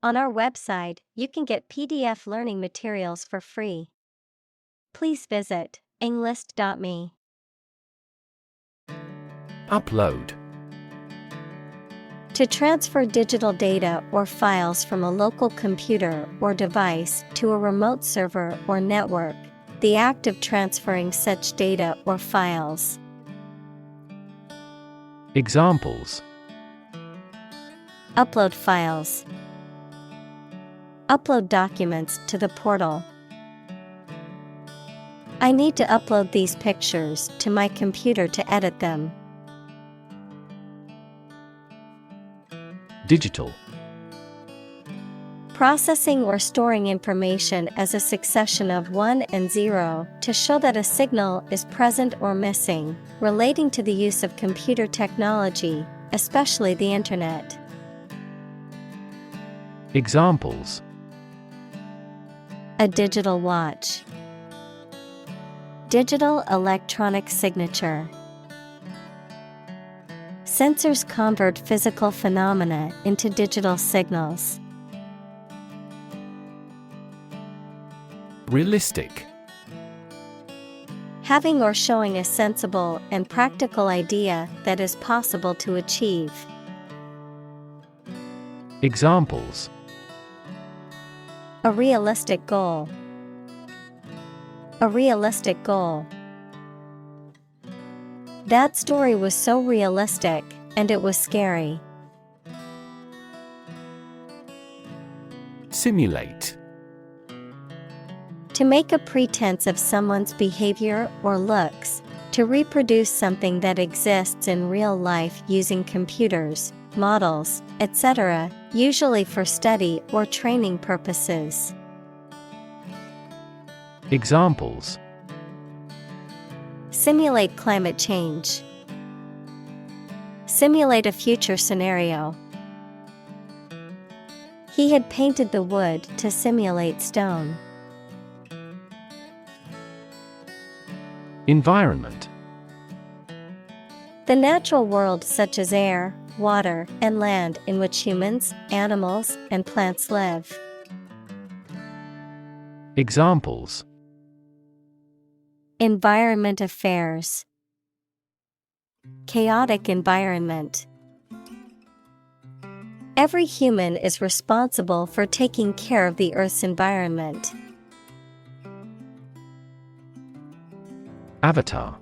On our website, you can get PDF learning materials for free. Please visit englist.me. Upload. To transfer digital data or files from a local computer or device to a remote server or network, the act of transferring such data or files. Examples: Upload files. Upload documents to the portal. I need to upload these pictures to my computer to edit them. Digital. Processing or storing information as a succession of 1 and 0 to show that a signal is present or missing, relating to the use of computer technology, especially the Internet. Examples: A digital watch. Digital electronic signature. Sensors convert physical phenomena into digital signals. Realistic. Having or showing a sensible and practical idea that is possible to achieve. Examples: A realistic goal. A realistic goal. That story was so realistic, and it was scary. Simulate. To make a pretense of someone's behavior or looks, to reproduce something that exists in real life using computers, models, etc., usually for study or training purposes. Examples: Simulate climate change. Simulate a future scenario. He had painted the wood to simulate stone. Environment. The natural world such as air, water, and land in which humans, animals, and plants live. Examples: Environment affairs. Chaotic environment. Every human is responsible for taking care of the Earth's environment. Avatar.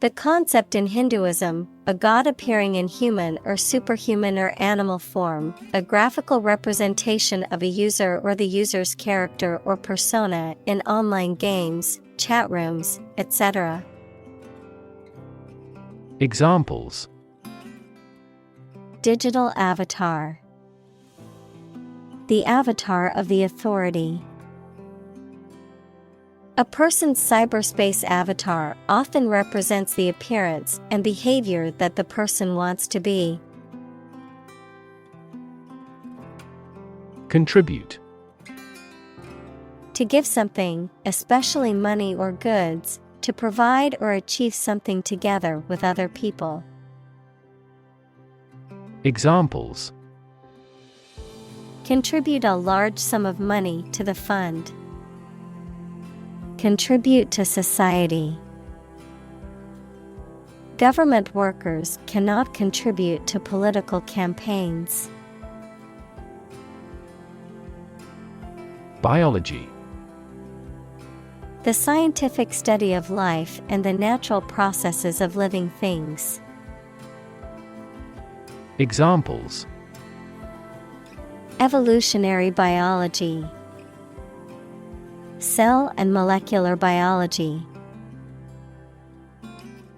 The concept in Hinduism, a god appearing in human or superhuman or animal form, a graphical representation of a user or the user's character or persona in online games, chat rooms, etc. Examples: Digital avatar. The avatar of the authority. A person's cyberspace avatar often represents the appearance and behavior that the person wants to be. Contribute. To give something, especially money or goods, to provide or achieve something together with other people. Examples: Contribute a large sum of money to the fund. Contribute to society. Government workers cannot contribute to political campaigns. Biology. The scientific study of life and the natural processes of living things. Examples: Evolutionary biology. Cell and molecular biology.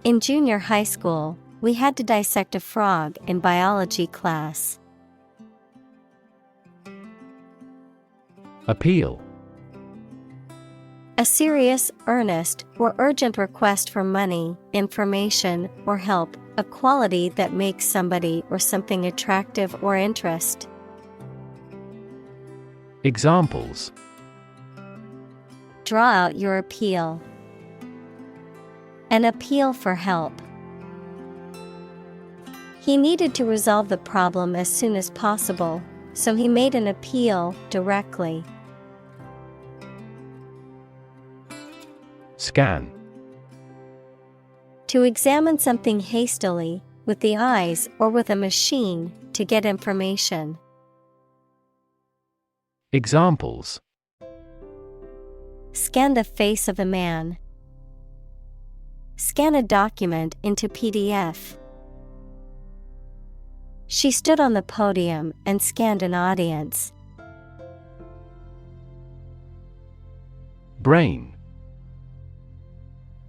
In junior high school, we had to dissect a frog in biology class. Appeal. A serious, earnest, or urgent request for money, information, or help, a quality that makes somebody or something attractive or interest. Examples: Draw out your appeal. An appeal for help. He needed to resolve the problem as soon as possible, so he made an appeal directly. Scan. To examine something hastily, with the eyes or with a machine, to get information. Examples: Scan the face of a man. Scan a document into PDF. She stood on the podium and scanned an audience. Brain.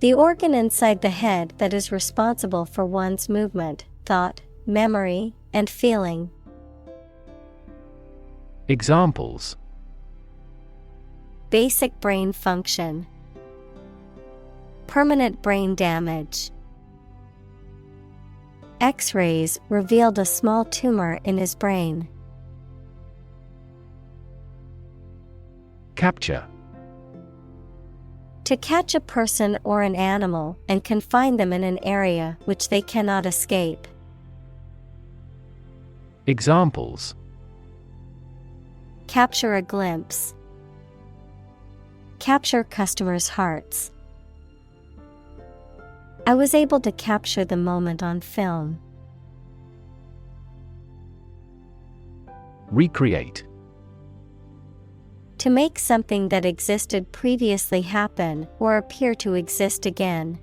The organ inside the head that is responsible for one's movement, thought, memory, and feeling. Examples: Basic brain function. Permanent brain damage. X-rays revealed a small tumor in his brain. Capture. To catch a person or an animal and confine them in an area which they cannot escape. Examples: Capture a glimpse. Capture customers' hearts. I was able to capture the moment on film. Recreate. To make something that existed previously happen or appear to exist again.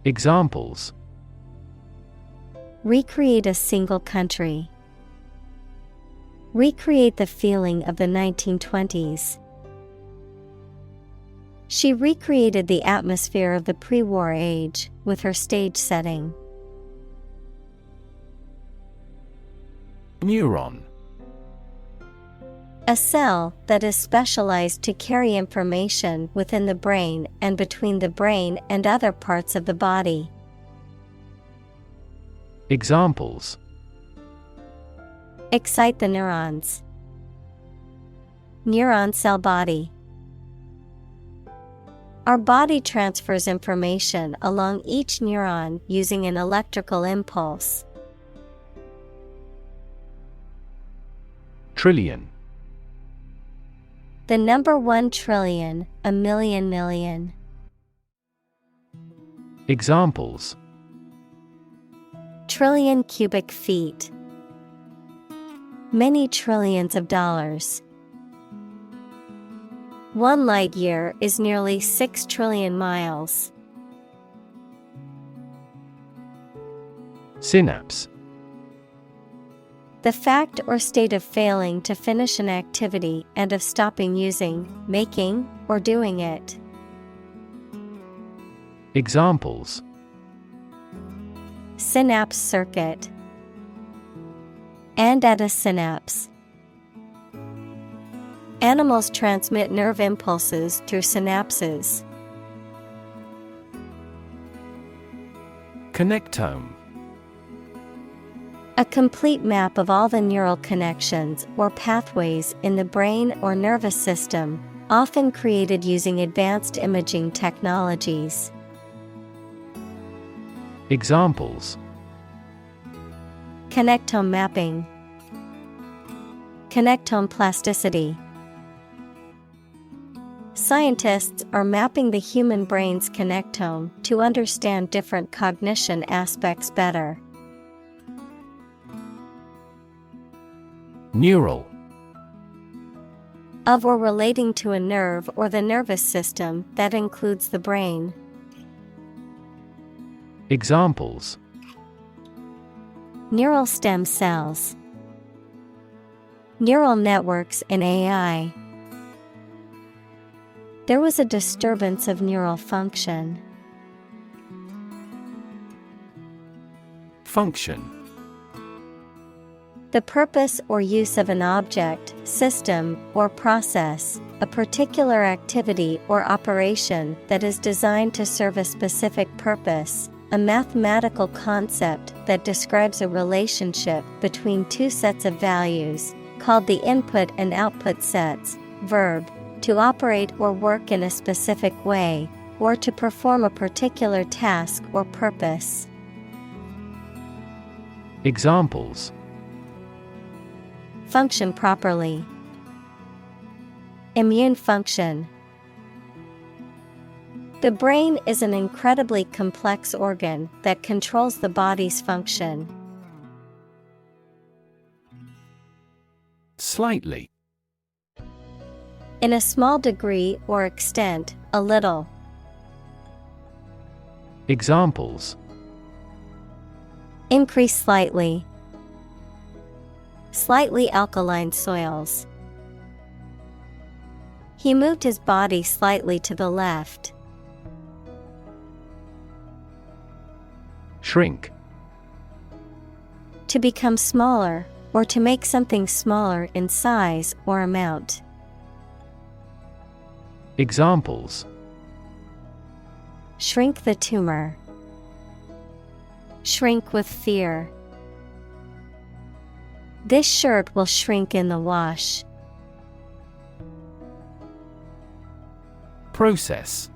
Examples: Recreate a single country. Recreate the feeling of the 1920s. She recreated the atmosphere of the pre-war age with her stage setting. Neuron. A cell that is specialized to carry information within the brain and between the brain and other parts of the body. Examples: Excite the neurons. Neuron cell body. Our body transfers information along each neuron using an electrical impulse. Trillion. The number 1 trillion, a million million. Examples: Trillion cubic feet. Many trillions of dollars. 1 light year is nearly 6 trillion miles. Synapse. The fact or state of failing to finish an activity and of stopping using, making, or doing it. Examples: Synapse circuit. And at a synapse. Animals transmit nerve impulses through synapses. Connectome. A complete map of all the neural connections or pathways in the brain or nervous system, often created using advanced imaging technologies. Examples: Connectome mapping. Connectome plasticity. Scientists are mapping the human brain's connectome to understand different cognition aspects better. Neural. Of or relating to a nerve or the nervous system that includes the brain. Examples: Neural stem cells. Neural networks in AI. There was a disturbance of neural function. Function. The purpose or use of an object, system, or process, a particular activity or operation that is designed to serve a specific purpose, a mathematical concept that describes a relationship between two sets of values, called the input and output sets. Verb, to operate or work in a specific way, or to perform a particular task or purpose. Examples: Function properly. Immune function. The brain is an incredibly complex organ that controls the body's function. Slightly. In a small degree or extent, a little. Examples: Increase slightly. Slightly alkaline soils. He moved his body slightly to the left. Shrink. To become smaller, or to make something smaller in size or amount. Examples: Shrink the tumor. Shrink with fear. This shirt will shrink in the wash. Process.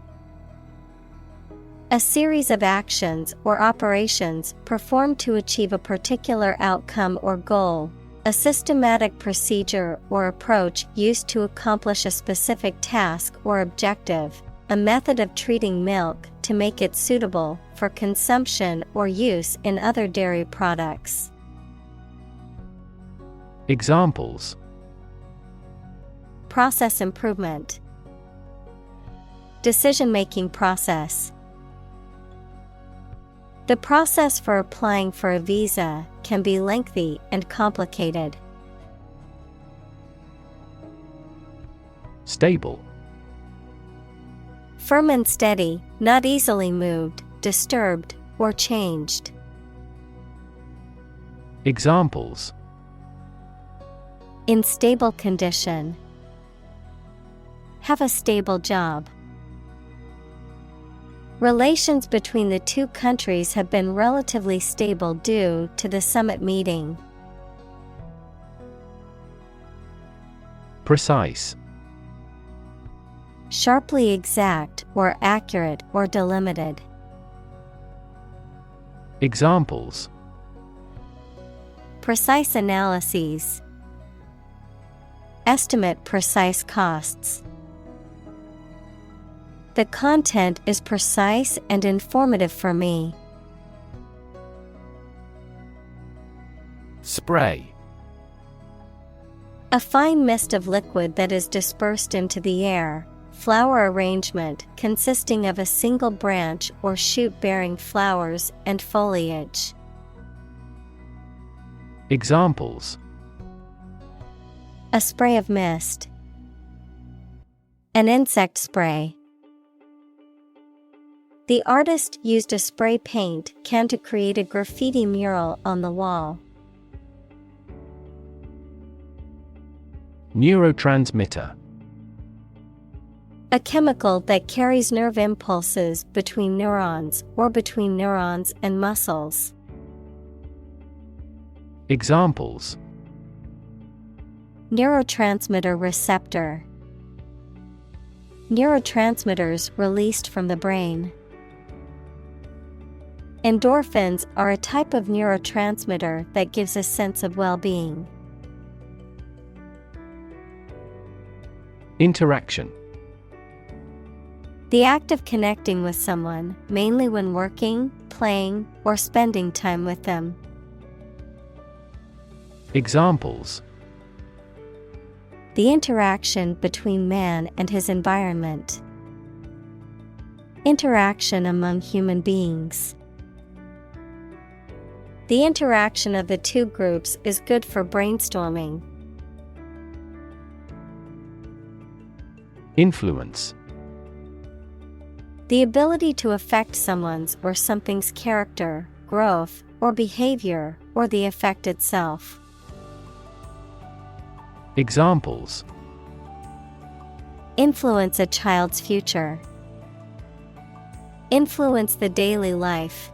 A series of actions or operations performed to achieve a particular outcome or goal. A systematic procedure or approach used to accomplish a specific task or objective. A method of treating milk to make it suitable for consumption or use in other dairy products. Examples: Process improvement. Decision-making process. The process for applying for a visa can be lengthy and complicated. Stable. Firm and steady, not easily moved, disturbed, or changed. Examples: In stable condition. Have a stable job. Relations between the two countries have been relatively stable due to the summit meeting. Precise. Sharply exact or accurate or delimited. Examples: Precise analyses. Estimate precise costs. The content is precise and informative for me. Spray. A fine mist of liquid that is dispersed into the air. Flower arrangement consisting of a single branch or shoot bearing flowers and foliage. Examples: A spray of mist. An insect spray. The artist used a spray paint can to create a graffiti mural on the wall. Neurotransmitter. A chemical that carries nerve impulses between neurons or between neurons and muscles. Examples: Neurotransmitter receptor. Neurotransmitters released from the brain. Endorphins are a type of neurotransmitter that gives a sense of well-being. Interaction. The act of connecting with someone, mainly when working, playing, or spending time with them. Examples: The interaction between man and his environment. Interaction among human beings. The interaction of the two groups is good for brainstorming. Influence. The ability to affect someone's or something's character, growth, or behavior, or the effect itself. Examples: Influence a child's future. Influence the daily life.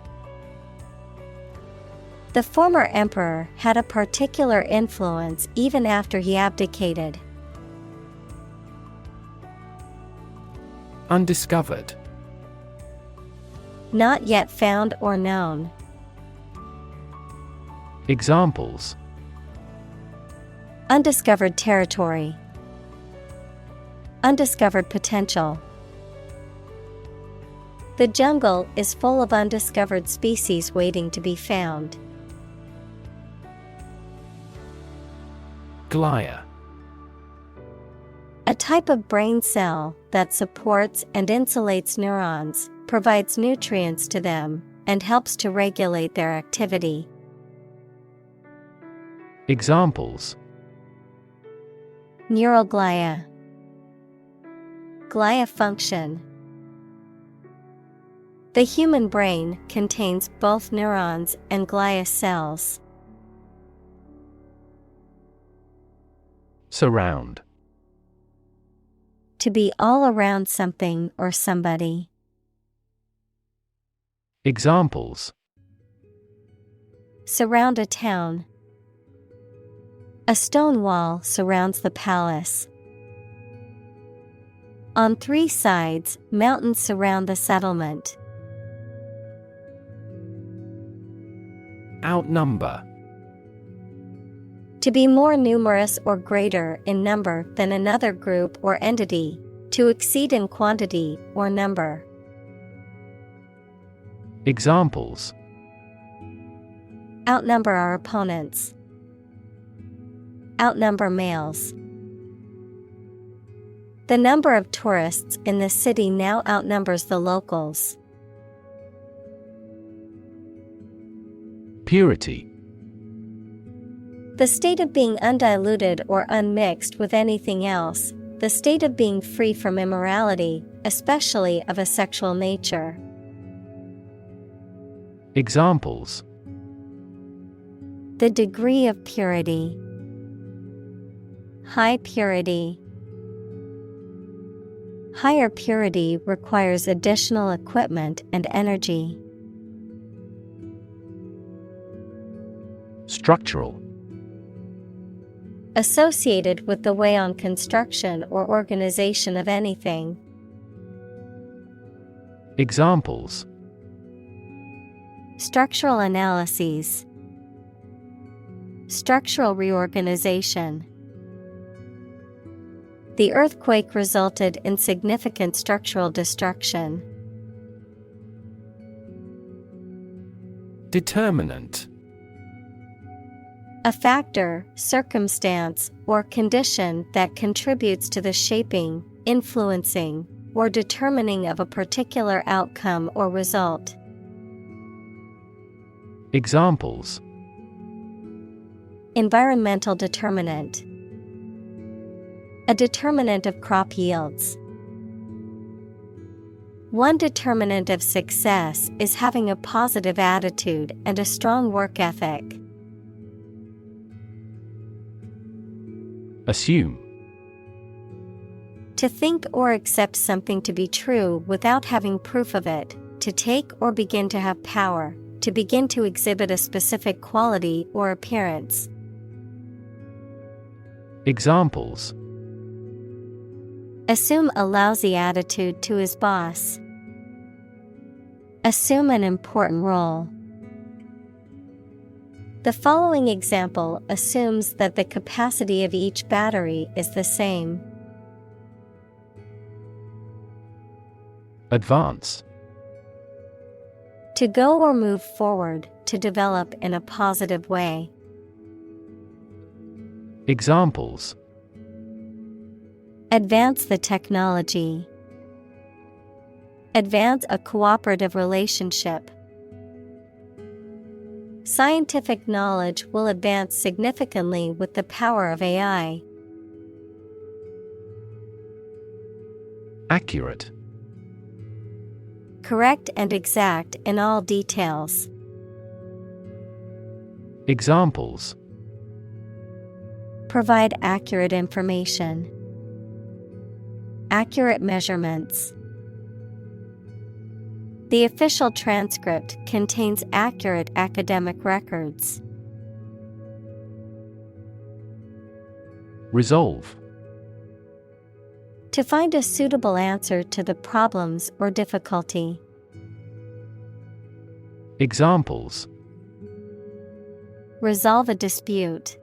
The former emperor had a particular influence even after he abdicated. Undiscovered. Not yet found or known. Examples: Undiscovered territory. Undiscovered potential. The jungle is full of undiscovered species waiting to be found. Glia. A type of brain cell that supports and insulates neurons, provides nutrients to them, and helps to regulate their activity. Examples: Neural glia. Glia function. The human brain contains both neurons and glia cells. Surround. To be all around something or somebody. Examples: Surround a town. A stone wall surrounds the palace. On 3 sides, mountains surround the settlement. Outnumber. To be more numerous or greater in number than another group or entity, to exceed in quantity or number. Examples: Outnumber our opponents. Outnumber males. The number of tourists in the city now outnumbers the locals. Purity. The state of being undiluted or unmixed with anything else, the state of being free from immorality, especially of a sexual nature. Examples: The degree of purity. High purity. Higher purity requires additional equipment and energy. Structural. Associated with the way on construction or organization of anything. Examples: Structural analyses. Structural reorganization. The earthquake resulted in significant structural destruction. Determinant. A factor, circumstance, or condition that contributes to the shaping, influencing, or determining of a particular outcome or result. Examples: Environmental determinant. A determinant of crop yields. One determinant of success is having a positive attitude and a strong work ethic. Assume. To think or accept something to be true without having proof of it, to take or begin to have power, to begin to exhibit a specific quality or appearance. Examples: Assume a lousy attitude to his boss. Assume an important role. The following example assumes that the capacity of each battery is the same. Advance. To go or move forward, to develop in a positive way. Examples: Advance the technology. Advance a cooperative relationship. Scientific knowledge will advance significantly with the power of AI. Accurate. Correct and exact in all details. Examples: Provide accurate information. Accurate measurements. The official transcript contains accurate academic records. Resolve. To find a suitable answer to the problems or difficulty. Examples: Resolve a dispute.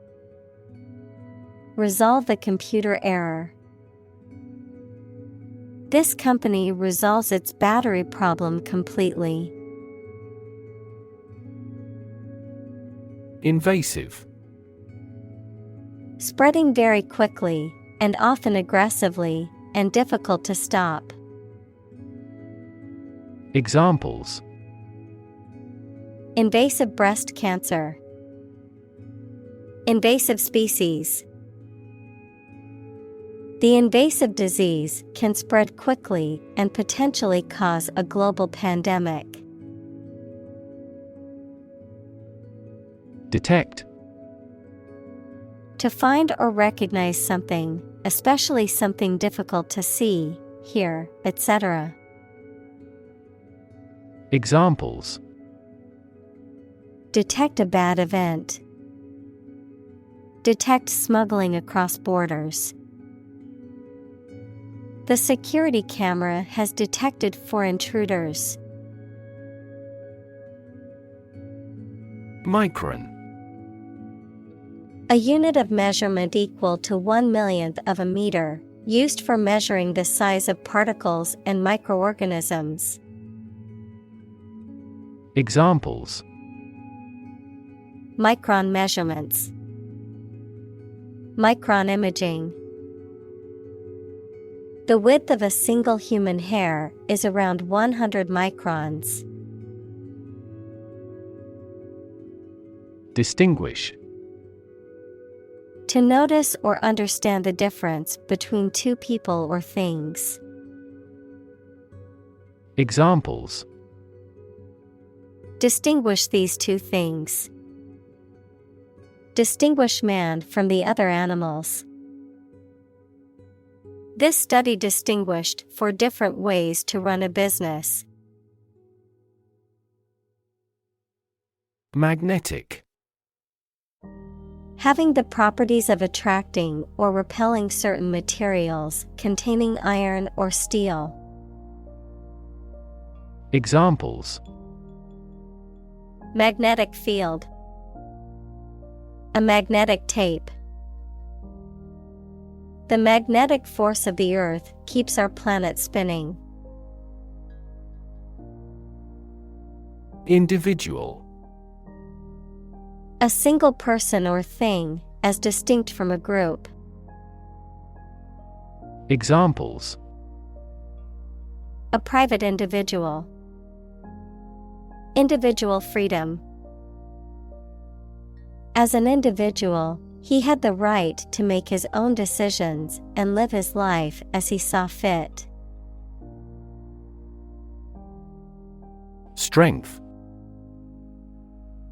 Resolve the computer error. This company resolves its battery problem completely. Invasive. Spreading very quickly, and often aggressively, and difficult to stop. Examples: Invasive breast cancer. Invasive species. The invasive disease can spread quickly and potentially cause a global pandemic. Detect. To find or recognize something, especially something difficult to see, hear, etc. Examples: Detect a bad event. Detect smuggling across borders. The security camera has detected 4 intruders. Micron. A unit of measurement equal to 1/1,000,000th of a meter, used for measuring the size of particles and microorganisms. Examples: Micron measurements. Micron imaging. The width of a single human hair is around 100 microns. Distinguish. To notice or understand the difference between two people or things. Examples: Distinguish these two things. Distinguish man from the other animals. This study distinguished 4 different ways to run a business. Magnetic. Having the properties of attracting or repelling certain materials containing iron or steel. Examples: Magnetic field. A magnetic tape. The magnetic force of the Earth keeps our planet spinning. Individual. A single person or thing, as distinct from a group. Examples: A private individual. Individual freedom. As an individual, he had the right to make his own decisions and live his life as he saw fit. Strength.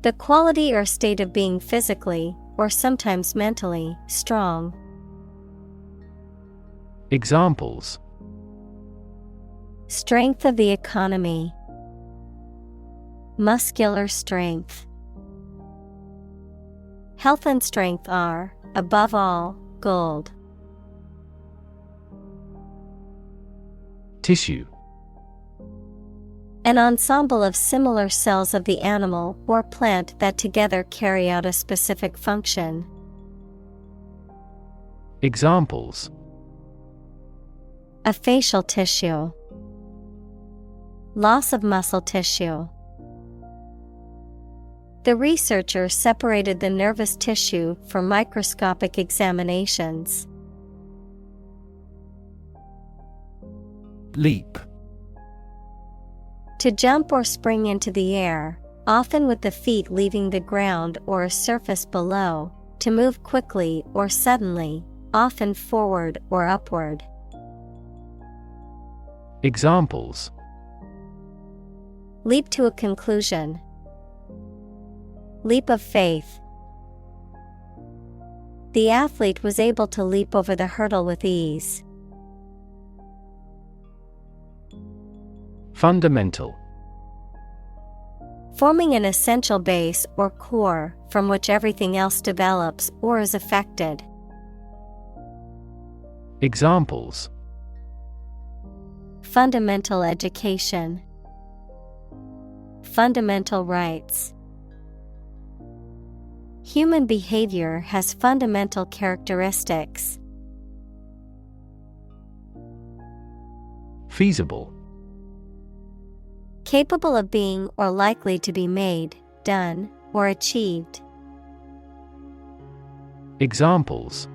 The quality or state of being physically, or sometimes mentally, strong. Examples: Strength of the economy. Muscular strength. Health and strength are, above all, gold. Tissue. An ensemble of similar cells of the animal or plant that together carry out a specific function. Examples: A facial tissue. Loss of muscle tissue. The researcher separated the nervous tissue for microscopic examinations. Leap. To jump or spring into the air, often with the feet leaving the ground or a surface below, to move quickly or suddenly, often forward or upward. Examples: Leap to a conclusion. Leap of faith. The athlete was able to leap over the hurdle with ease. Fundamental. Forming an essential base or core from which everything else develops or is affected. Examples: Fundamental education. Fundamental rights. Human behavior has fundamental characteristics. Feasible. Capable of being or likely to be made, done, or achieved. Examples.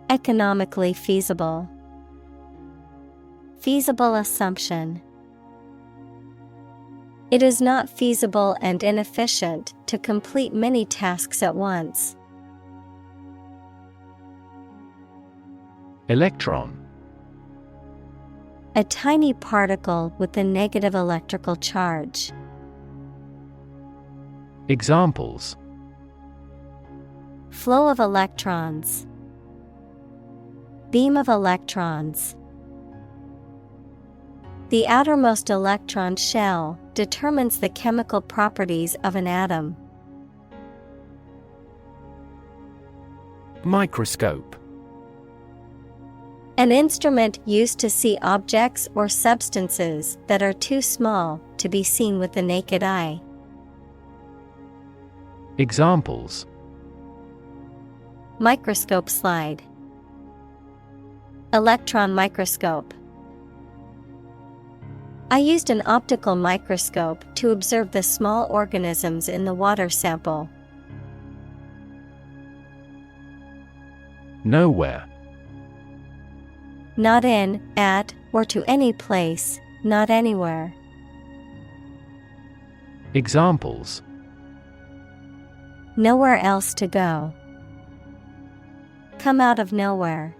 Economically feasible. Feasible assumption. It is not feasible and inefficient to complete many tasks at once. Electron. A tiny particle with a negative electrical charge. Examples. Flow of electrons. Beam of electrons. The outermost electron shell determines the chemical properties of an atom. Microscope. An instrument used to see objects or substances that are too small to be seen with the naked eye. Examples. Microscope slide. Electron microscope. I used an optical microscope to observe the small organisms in the water sample. Nowhere. Not in, at, or to any place, not anywhere. Examples. Nowhere else to go. Come out of nowhere.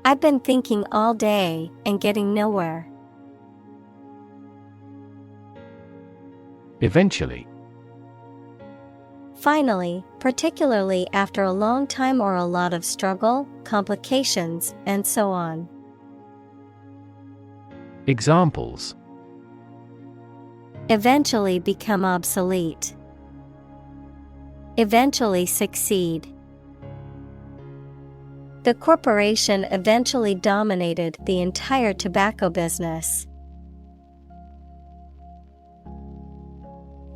I've been thinking all day and getting nowhere. Eventually. Finally, particularly after a long time or a lot of struggle, complications, and so on. Examples. Eventually become obsolete. Eventually succeed. The corporation eventually dominated the entire tobacco business.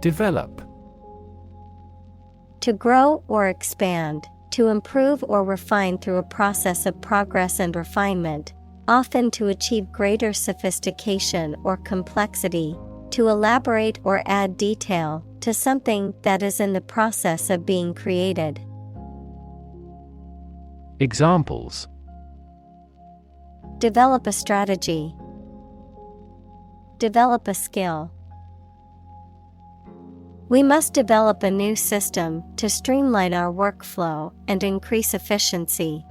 Develop. To grow or expand, to improve or refine through a process of progress and refinement, often to achieve greater sophistication or complexity, to elaborate or add detail to something that is in the process of being created. Examples. Develop a strategy. Develop a skill. We must develop a new system to streamline our workflow and increase efficiency.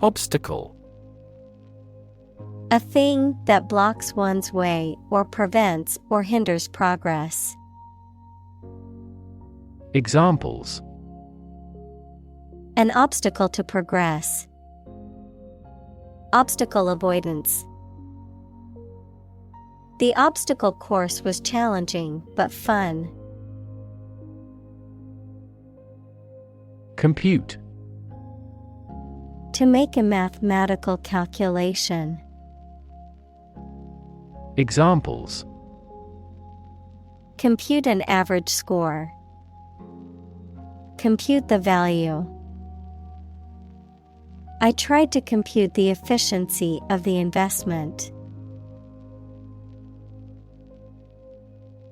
Obstacle. A thing that blocks one's way or prevents or hinders progress. Examples. An obstacle to progress. Obstacle avoidance. The obstacle course was challenging but fun. Compute. To make a mathematical calculation. Examples. Compute an average score. Compute the value. I tried to compute the efficiency of the investment.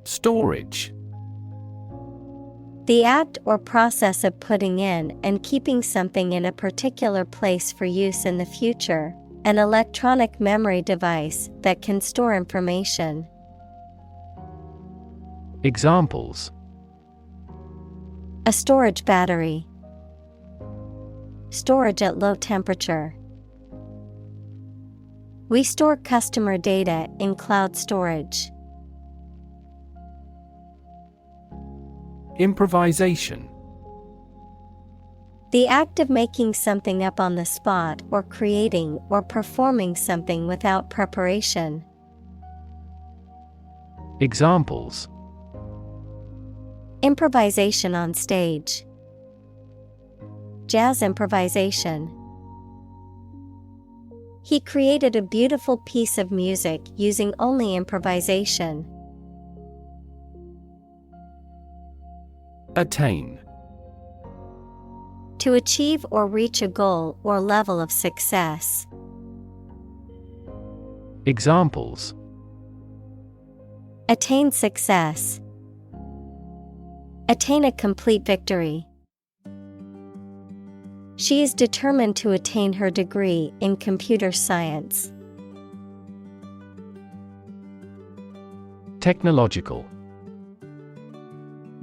Storage. The act or process of putting in and keeping something in a particular place for use in the future, an electronic memory device that can store information. Examples. A storage battery. Storage at low temperature. We store customer data in cloud storage. Improvisation. The act of making something up on the spot or creating or performing something without preparation. Examples. Improvisation on stage. Jazz improvisation. He created a beautiful piece of music using only improvisation. Attain. To achieve or reach a goal or level of success. Examples: Attain success. Attain a complete victory. She is determined to attain her degree in computer science. Technological.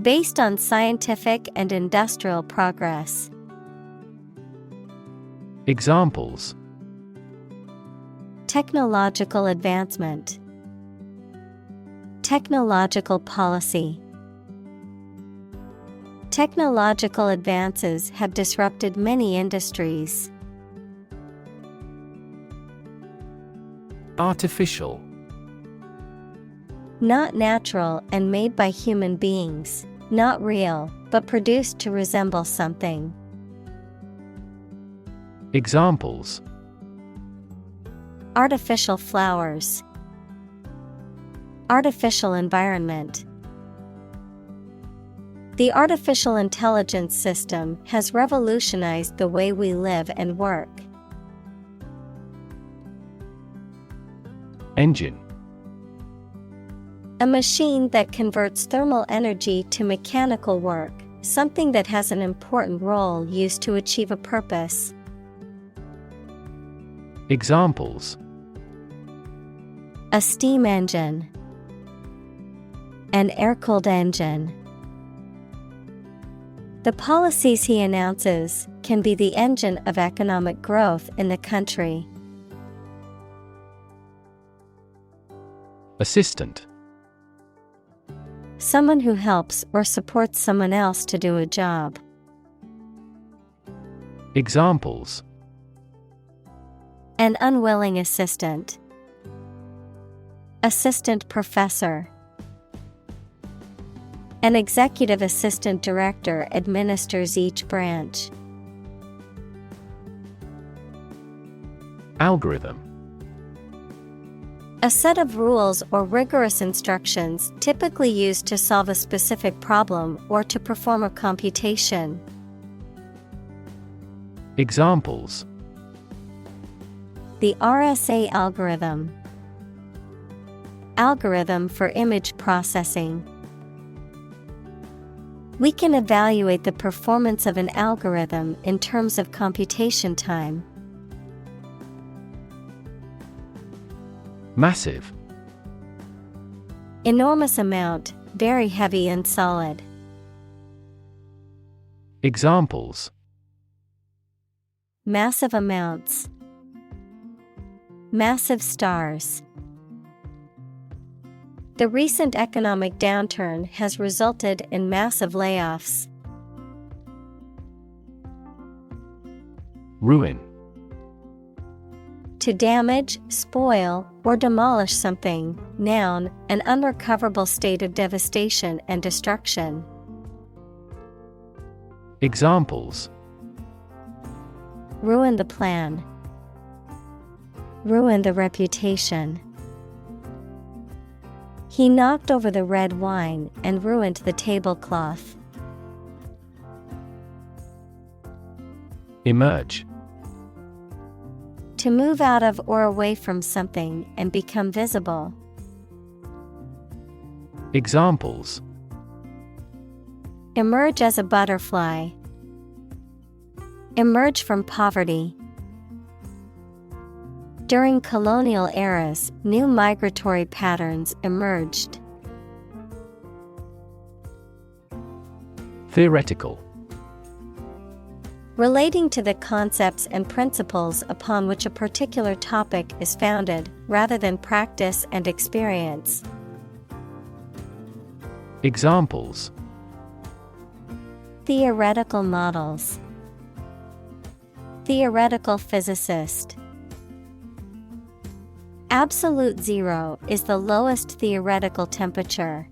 Based on scientific and industrial progress. Examples: Technological advancement. Technological policy. Technological advances have disrupted many industries. Artificial. Not natural and made by human beings. Not real, but produced to resemble something. Examples: Artificial flowers. Artificial environment. The artificial intelligence system has revolutionized the way we live and work. Engine. A machine that converts thermal energy to mechanical work, something that has an important role used to achieve a purpose. Examples: A steam engine. An air-cooled engine. The policies he announces can be the engine of economic growth in the country. Assistant. Someone who helps or supports someone else to do a job. Examples: An unwilling assistant. Assistant professor. An executive assistant director administers each branch. Algorithm. A set of rules or rigorous instructions typically used to solve a specific problem or to perform a computation. Examples: The RSA algorithm. Algorithm for image processing. We can evaluate the performance of an algorithm in terms of computation time. Massive. Enormous amount, very heavy and solid. Examples: Massive amounts. Massive stars. The recent economic downturn has resulted in massive layoffs. Ruin. To damage, spoil, or demolish something. Noun, an unrecoverable state of devastation and destruction. Examples: Ruin the plan. Ruin the reputation. He knocked over the red wine and ruined the tablecloth. Emerge. To move out of or away from something and become visible. Examples: Emerge as a butterfly. Emerge from poverty. During colonial eras, new migratory patterns emerged. Theoretical. Relating to the concepts and principles upon which a particular topic is founded, rather than practice and experience. Examples: Theoretical models. Theoretical physicist. Absolute zero is the lowest theoretical temperature.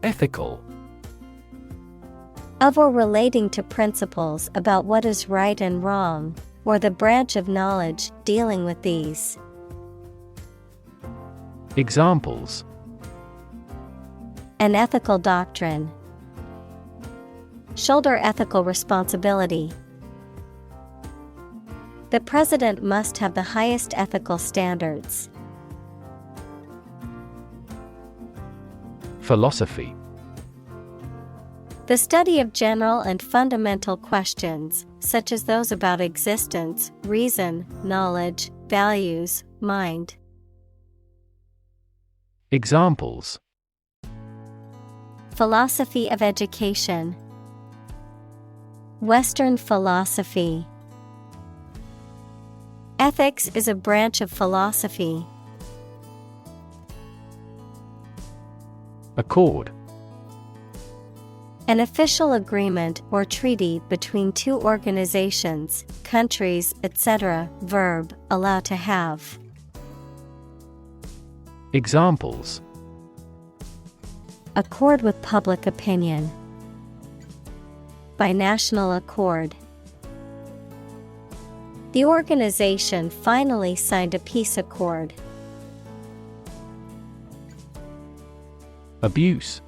Ethical. Of or relating to principles about what is right and wrong, or the branch of knowledge dealing with these. Examples: An ethical doctrine. Shoulder ethical responsibility. The president must have the highest ethical standards. Philosophy. The study of general and fundamental questions, such as those about existence, reason, knowledge, values, mind. Examples: Philosophy of education. Western philosophy. Ethics is a branch of philosophy. Accord. An official agreement or treaty between two organizations, countries, etc. Verb, allow to have. Examples: Accord with public opinion. By national accord. The organization finally signed a peace accord. Abuse.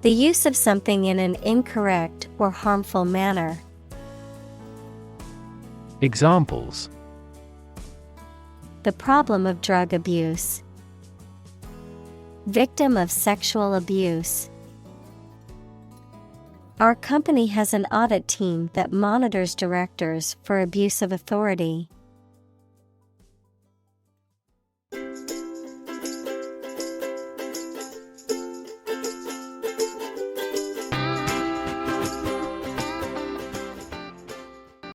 The use of something in an incorrect or harmful manner. Examples: The problem of drug abuse. Victim of sexual abuse. Our company has an audit team that monitors directors for abuse of authority.